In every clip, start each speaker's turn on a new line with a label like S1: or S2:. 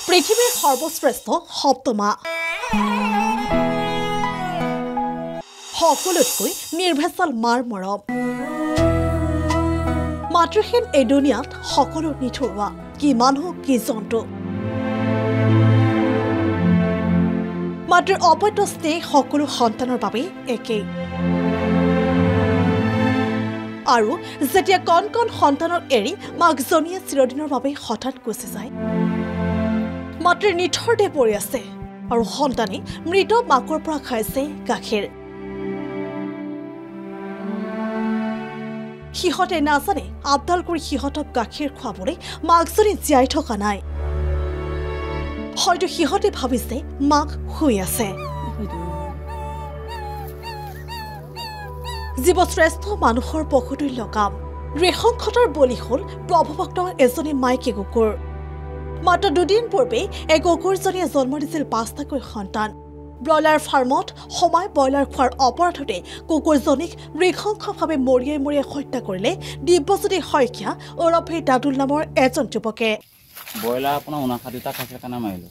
S1: পৃথিৱীৰ সৰ্বশ্ৰেষ্ঠ সপ্তমা সকলোতকৈ নিৰ্ভেজাল মাৰ মৰম মাতৃহীন এই দুনিয়াত সকলো নিথৰুৱা কি মানুহ কি জন্তু মাতৃৰ অপত্য স্নেহ সকলো সন্তানৰ বাবে একেই আৰু যেতিয়া কণ কণ সন্তানক এৰি মাকজনীয়ে চিৰদিনৰ বাবে হঠাৎ গুচি যায় মাতৃৰ নিথৰ দেহ পৰি আছে আৰু সন্তানে মৃত মাকৰ পৰা খাইছে গাখীৰ সিহঁতে নাজানে আপডাল কৰি সিহঁতক গাখীৰ খুৱাবলৈ মাকজনী জীয়াই থকা নাই হয়তো সিহঁতে ভাবিছে মাক শুই আছে জীৱশ্ৰেষ্ঠ মানুহৰ পশুতুল্য কাম নৃশংসতাৰ বলি হ'ল প্ৰভুভক্ত এজনী মাইকী কুকুৰ মাত্ৰ দুদিন পূৰ্বে এই কুকুৰজনীয়ে জন্ম দিছিল ৫টাকৈ সন্তান ব্ৰইলাৰ ফাৰ্মত সময় ব্ৰইলাৰ খোৱাৰ অপৰাধতে কুকুৰজনীক নৃশংসভাৱে মৰিয়াই হত্যা কৰিলে দিব্যজ্যোতি শইকীয়া ওৰফে দাদুল নামৰ এজন যুৱকে
S2: ব্ৰইলাৰ আপোনাৰ ৫৯টা খাইছে কাৰণে মাৰিলে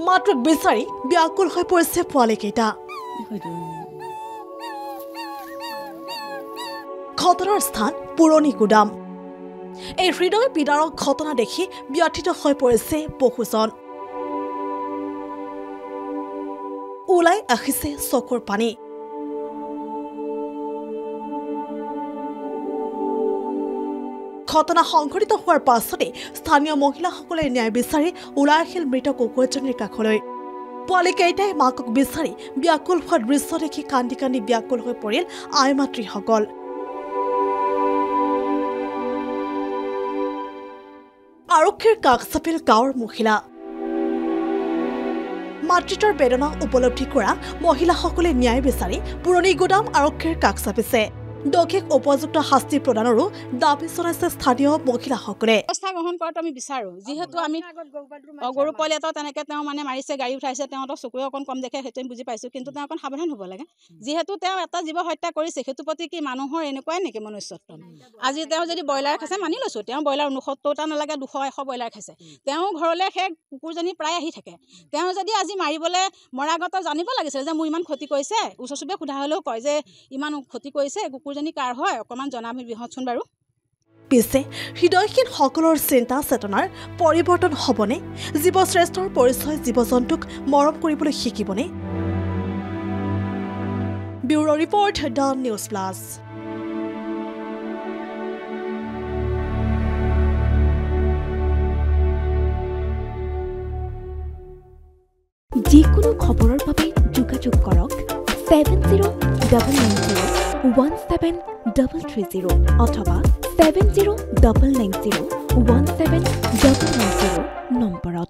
S1: মাতৃক বিচাৰি ব্যাকুল হৈ পৰিছে পোৱালীকেইটা ঘটনাৰ স্থান পুৰণি গুদাম এই হৃদয় বিদাৰক ঘটনা দেখি ব্যথিত হৈ পৰিছে বহুজন ওলাই আহিছে চকুৰ পানী ঘটনা সংঘটিত হোৱাৰ পাছতে স্থানীয় মহিলাসকলে ন্যায় বিচাৰি ওলাই আহিল মৃত কুকুৰজনীৰ কাষলৈ পোৱালীকেইটাই মাকক বিচাৰি ব্যাকুল হোৱা দৃশ্য দেখি কান্দি কান্দি ব্যাকুল হৈ পৰিল আই মাতৃসকল আৰক্ষীৰ কাষ চাপিল গাঁৱৰ মহিলা মাতৃত্বৰ বেদনা উপলব্ধি কৰা মহিলাসকলে ন্যায় বিচাৰি পুৰণি গুদাম আৰক্ষীৰ কাষ চাপিছে দোষীক উপযুক্ত শাস্তি প্ৰদানৰো দাবী জনাইছে স্থানীয় মহিলাসকলে
S3: ব্যৱস্থা গ্ৰহণ কৰাটো আমি বিচাৰো যিহেতু আমি গৰু পোৱালি এটা তেনেকৈ তেওঁ মানে মাৰিছে গাড়ী উঠাইছে তেওঁতো চকুৰে অকণ কম দেখে সেইটো আমি বুজি পাইছোঁ কিন্তু তেওঁ অকণ সাৱধান হ'ব লাগে যিহেতু তেওঁ এটা জীৱ হত্যা কৰিছে সেইটো প্ৰতি কি মানুহৰ এনেকুৱাই নেকি মনুষ্যত্ব আজি তেওঁ যদি ব্ৰইলাৰ খাইছে মানি লৈছোঁ তেওঁ ব্ৰইলাৰ ৬৯টা নালাগে ২০০-১০০ ব্ৰইলাৰ খাইছে তেওঁ ঘৰলৈ সেই কুকুৰজনী প্ৰায় আহি থাকে তেওঁ যদি আজি মাৰিবলৈ মৰাৰ আগতে জানিব লাগিছিল যে মোৰ ইমান ক্ষতি কৰিছে ওচৰ চুবুৰীয়াক সোধা হ'লেও কয় যে ইমান ক্ষতি কৰিছে কুকুৰজনী কাৰ হয় অকণমান জনাবি বিহতচোন বাৰু
S1: পিছে হৃদয়হীন সকলৰ চিন্তা চেতনাৰ পৰিৱৰ্তন হ'বনে জীৱশ্ৰেষ্ঠৰ পৰিচয় জীৱ জন্তুক মৰম কৰিবলৈ শিকিবনে bureau report the news plus
S4: যিকোনো খবৰৰ বাবে যোগাযোগ কৰক 7099017330 অথবা 7099017390 নম্বৰত